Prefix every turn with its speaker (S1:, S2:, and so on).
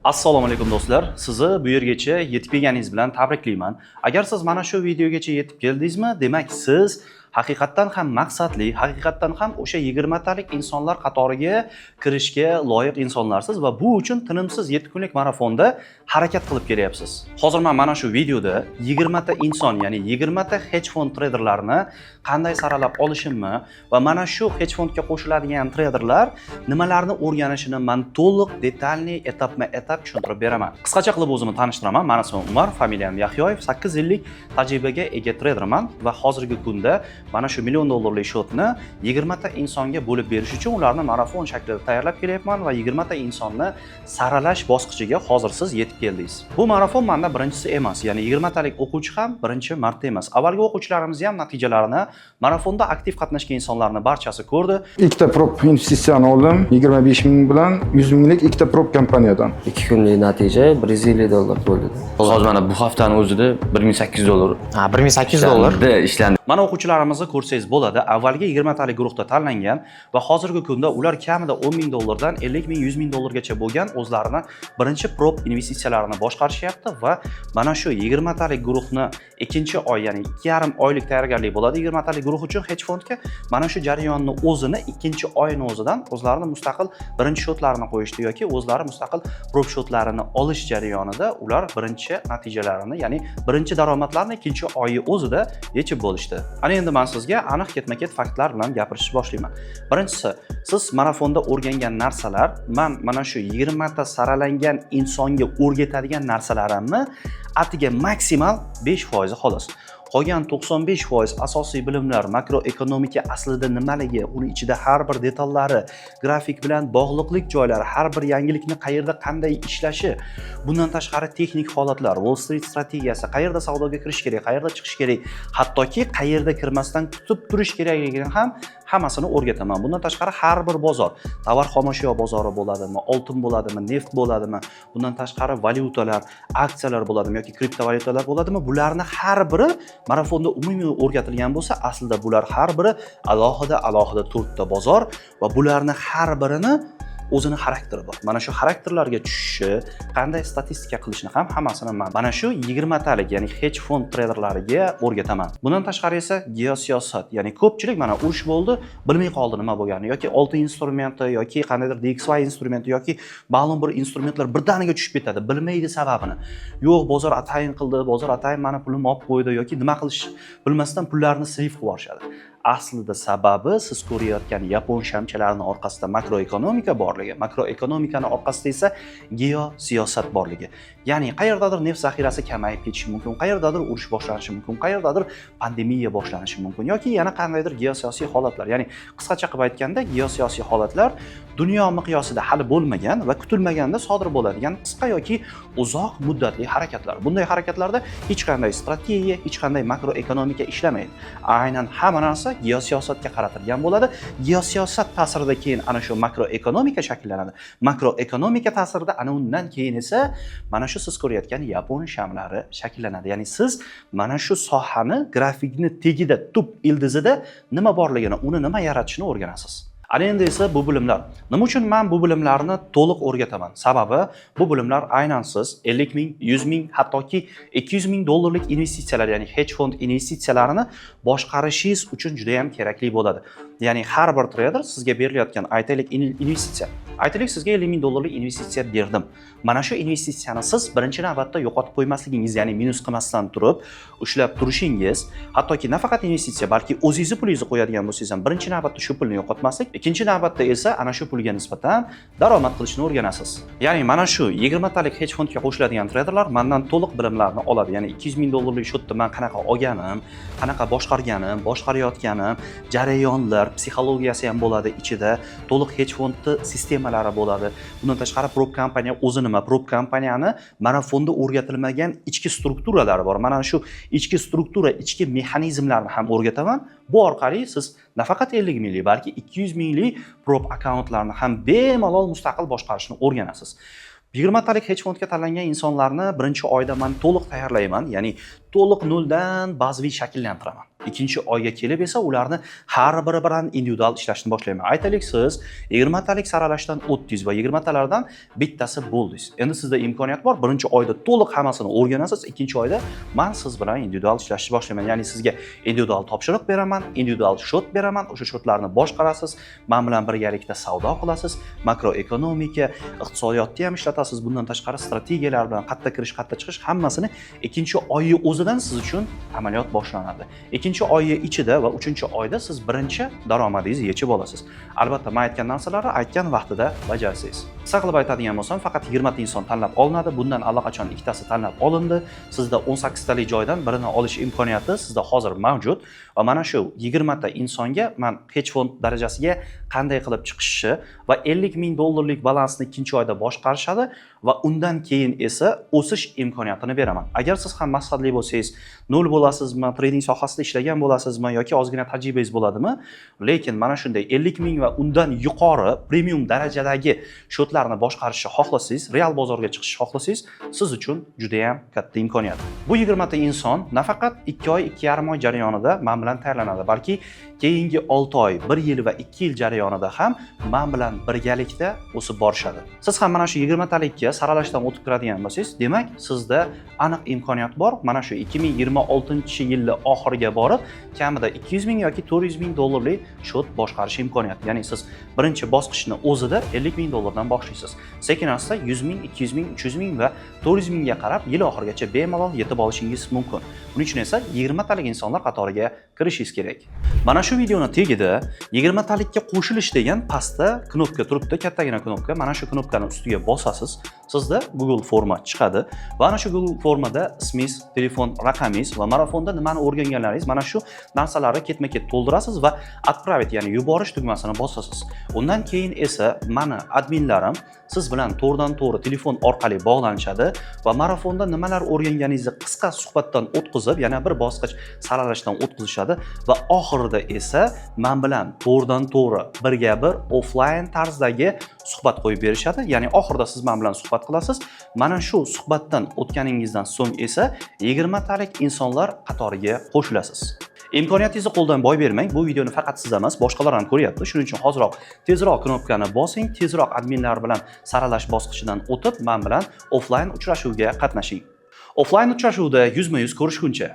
S1: Assalomu alaykum do'stlar. Sizni bu yergacha yetib kelganingiz bilan tabriklayman. Agar siz mana shu videogacha yetib keldingizmi, demak siz haqiqatdan ham maqsadli, haqiqatdan ham o'sha 20 talik insonlar qatoriga kirishga loyiq insonlarsiz va bu uchun tinimsiz 7 kunlik marafonda harakat qilib kelyapsiz. Hozir men mana shu videoda 20 ta inson, ya'ni 20 ta hedge fond traderlarini qanday saralab olishimni va mana shu hedge fondga qo'shiladigan traderlar nimalarni o'rganishini men to'liq, detalniy, etapma-etap tushuntirib beraman. Qisqacha qilib o'zimni tanishtiraman. Men ismim Umar, familiyam Yahyoyev, 8 yillik tajribaga ega traderman va hozirgi kunda mana shu $1 million shotni 20 ta insonga bo'lib berish uchun ularni marafon shaklida tayyorlab kelyapman va 20 ta insonni saralash bosqichiga hozir siz yetib keldingiz. Bu marafon menda birinchisi emas, ya'ni 20 talik o'quvchi ham birinchi marta emas. Avvalgi o'quvchilarimiz ham natijalarini marafonda aktiv qatnashgan insonlarning barchasi ko'rdi.
S2: Ikkita prop investitsiyani oldim, 25 ming bilan 100 minglik ikkita prop kompaniyadan.
S3: 2 kunlik natija $150 bo'ldi.
S4: Hozir mana bu haftani o'zida $1800.
S3: Ha, $1800
S4: ishlandi.
S1: Mana o'quvchilarimizni ko'rsangiz bo'ladi. Avvalgi 20 talik guruhda tanlangan va hozirgi kunda ular kamida $10 ming dan $50 ming, $100 ming gacha bo'lgan o'zlarini birinchi prop investitsiyalarini boshqarishyapti va mana shu 20 talik guruhni ikkinchi oy, ya'ni 2,5 oylik tayyorgarlik bo'ladi 20 talik guruh uchun hedge fondga. Mana shu jarayonni o'zini ikkinchi oyning o'zidan o'zlarini mustaqil birinchi shotlarini qo'yishdi yoki o'zlari mustaqil prop shotlarini olish jarayonida ular birinchi natijalarini, ya'ni birinchi daromadlarni ikkinchi oyi o'zida yechib bo'lishdi. Ana endi men sizga aniq ketma-ket faktlar bilan gapirishni boshlayman. Birinchisi, siz marafonda o'rgangan narsalar, men mana shu 20 ta saralangan insonga o'rgatadigan narsalarimni atiga maksimal 5% xolos. Qolgan 95% asosiy bilimlar, makroekonomika aslida nimaligi, uni ichida har bir detallari, grafik bilan bog'liqlik joylari, har bir yangilikni qayerda qanday ishlashi, bundan tashqari texnik holatlar, Wall Street strategiyasi, qayerda savdoga kirish kerak, qayerda chiqish kerak, hattoki qayerda kirmasdan kutib turish kerakligini ham hammasini o'rgataman. Bundan tashqari har bir bozor, tovar xomashyo bozori bo'ladimi, oltin bo'ladimi, neft bo'ladimi, bundan tashqari valyutalar, aksiyalar bo'ladimi yoki kriptovalyutalar bo'ladimi, bularni har biri marafonda umumiy o'rgatilgan bo'lsa, aslida bular har biri alohida 4 ta bozor va bularni har birini o'zini xarakteri bor. Mana shu xarakterlarga tushishi, qanday statistika qilishni ham hammasini men mana shu 20 talik, ya'ni hedge fond traderlariga o'rgataman. Bundan tashqari esa geosiyosat, ya'ni ko'pchilik mana urush bo'ldi, bilmay qoldi nima bo'lganini, yoki oltin instrumenti yoki qandaydir DXY instrumenti yoki ma'lum bir instrumentlar birdaniga tushib ketadi, bilmaydi sababini. Yo'q, bozor atayin qildi, bozor atayin meni pulimni olib qo'ydi yoki nima qilish bilmasdan pullarni seyf qilib yuborishadi. Aslida sababi siz ko'rayotgan yapon shamchalarining orqasida makroekonomika borligi, makroekonomikaning orqasida esa geosiyosat borligi. Ya'ni qayerdadir neft zaxirasi kamayib ketishi mumkin, qayerdadir urush boshlanishi mumkin, qayerdadir pandemiya boshlanishi mumkin yoki yana qandaydir geosiyosiy holatlar. Ya'ni qisqacha qilib aytganda, geosiyosiy holatlar dunyo miqyosida hali bo'lmagan va kutilmaganda sodir bo'ladigan qisqa yoki uzoq muddatli harakatlar. Bunday harakatlarda hech qanday strategiya, hech qanday makroekonomika ishlamaydi. Aynan hamma narsa geosiyosatga qaratilgan bo'ladi. Geosiyosat ta'sirida keyin ana shu makroekonomika shakllanadi. Makroekonomika ta'sirida ana undan keyin esa mana shu siz ko'rayotgan yapon shamlari shakllanadi. Ya'ni siz mana shu sohani, grafikni tagida, tub ildizida nima borligini, uni nima yaratishini o'rganasiz. Ana endi esa bu bilimlar. Nima uchun men bu bilimlarni to'liq o'rgataman? Sababi bu bilimlar aynan siz 50 ming, 100 ming, hattoki 200 ming dollarlik investitsiyalar, ya'ni hedge fond investitsiyalarini boshqarishingiz uchun juda ham kerakli bo'ladi. Ya'ni har bir trader sizga berilayotgan aytaylik investitsiya. Aytaylik sizga 50 ming dollarlik investitsiya berdim. Mana shu investitsiyani siz birinchi navbatda yo'qotib qo'ymasligingiz, ya'ni minus qilmasdan turib, ushlab turishingiz, hattoki nafaqat investitsiya, balki o'zingizni pulingizni qo'yadigan bo'lsangiz ham birinchi navbatda shu pulni yo'qotmaslik, ikkinchi navbatda esa ana shu pulga nisbatan daromad qilishni o'rganasiz. Ya'ni mana shu 20 talik hedge fondga qo'shiladigan traderlar mendan to'liq bilimlarni oladi. Ya'ni $200 ming shotni men qanaqa olganim, qanaqa boshqarganim, boshqarayotganim, jarayonlar, psixologiyasi ham bo'ladi ichida, to'liq hedge fondni sistemalari bo'ladi. Bundan tashqari prop kompaniya o'zi nima, prop kompaniyani marafonda o'rgatilmagan ichki strukturalari bor. Mana shu ichki struktura, ichki mexanizmlarni ham o'rgataman. Bu orqali siz nafaqat 50 minglik, balki 200 minglik prop akkauntlarni ham bemalol mustaqil boshqarishni o'rganasiz. 20 talik hedge fondga tanlangan insonlarni birinchi oyda men to'liq tayyorlayman, ya'ni to'liq noldan bazaviy shakllantiraman. ikkinchi oyga kelib esa ularni har biri bilan individual ishlashni boshlayman. Aytaylik, siz 20 talik saralashdan o'tdingiz va 20 talardan bittasi bo'ldingiz. Endi sizda imkoniyat bor, birinchi oyda to'liq hammasini o'rganasiz, ikkinchi oyda men siz bilan individual ishlashni boshlayman. Ya'ni sizga individual topshiriq beraman, individual shot beraman, o'sha shotlarni boshqarasiz, men bilan birgalikda savdo qilasiz, makroekonomika, iqtisodiyotni ham ishlatasiz. Bundan tashqari strategiyalar bilan qayerda kirish, qayerda chiqish hammasini ikkinchi oyning o'zidan siz uchun amaliyot boshlanadi. Ikkinchi oyning ichida va uchinchi oyda siz birinchi daromadingizni yechib olasiz. Albatta, men aytgan narsalarni aytgan vaqtida bajarsangiz. Qisqa qilib aytadigan bo'lsam, faqat 20 ta inson tanlab olinadi. Bundan allaqachon ikkitasi tanlab olindi. Sizda 18 talik joydan birini olish imkoniyati sizda hozir mavjud va mana shu 20 ta insonga men hedge fond darajasiga qanday qilib chiqishi va 50 ming dollarlik balansni ikkinchi oyda boshqarishadi va undan keyin esa o'sish imkoniyatini beraman. Agar siz ham maqsadli bo'lsangiz, nol bo'lasizmi, trading sohasida ishlagan bo'lasizmi yoki ozgina tajribangiz bo'ladimi, lekin mana shunday 50 ming va undan yuqori premium darajadagi shotlarni boshqarishni xohlasangiz, real bozorga chiqishni xohlasangiz, siz uchun juda ham katta imkoniyat. Bu 20 ta inson nafaqat 2 oy, 2,5 oy jarayonida men bilan tayyorlanadi, balki keyingi 6 oy, 1 yil va 2 yil jarayonida ham men bilan birgalikda o'sib borishadi. Siz ham mana shu 20 talikka saralashdan o'tib kiradigan bo'lsangiz, demak, sizda aniq imkoniyat bor. Mana shu 2026-yilni oxiriga borib, kamida 200 ming yoki 400 ming dollarlik shot boshqarish imkoniyati. Ya'ni siz birinchi bosqichni o'zida 50 ming dollardan boshlaysiz. Sekin-asta 100 ming, 200 ming, 300 ming va 400 mingga qarab yil oxirigacha bemalol yetib olishingiz mumkin. Buning uchun esa 20 talik insonlar qatoriga kirishingiz kerak. Mana shu videoni tagida 20 talikka qo'shilish degan pastda knopka turibdi, kattagina knopka. Mana shu knopkani ustiga bosasiz, sizda Google forma chiqadi va ana shu Google formada ismingiz, telefon raqamingiz va marafonda nimani o'rganganlaringiz, mana shu narsalarni ketma-ket to'ldirasiz va отправить, ya'ni yuborish tugmasini bosasiz. Undan keyin esa meni adminlarim siz bilan to'g'ridan-to'g'ri telefon orqali bog'lanishadi va marafonda nimalar o'rganganingizni qisqa suhbatdan o'tkazib, yana bir bosqich saralashdan o'tkazishadi va oxirida esa men bilan to'g'ridan-to'g'ri birga-bir offline tarzdagi suhbat qo'yib berishadi. Ya'ni oxirida siz men bilan suhbat qilasiz. Mana shu suhbatdan o'tganingizdan so'ng esa 20 talik insonlar qatoriga qo'shilasiz. Imkoniyatingizni qo'ldan boy bermang. Bu videoni faqat siz emas, boshqalar ham ko'ryapti. Shuning uchun hoziroq tezroq knopkani bosing, tezroq adminlar bilan saralash bosqichidan o'tib, men bilan offline uchrashuvga qatnashing. Offline uchrashuvda yuzma-yuz ko'rishguncha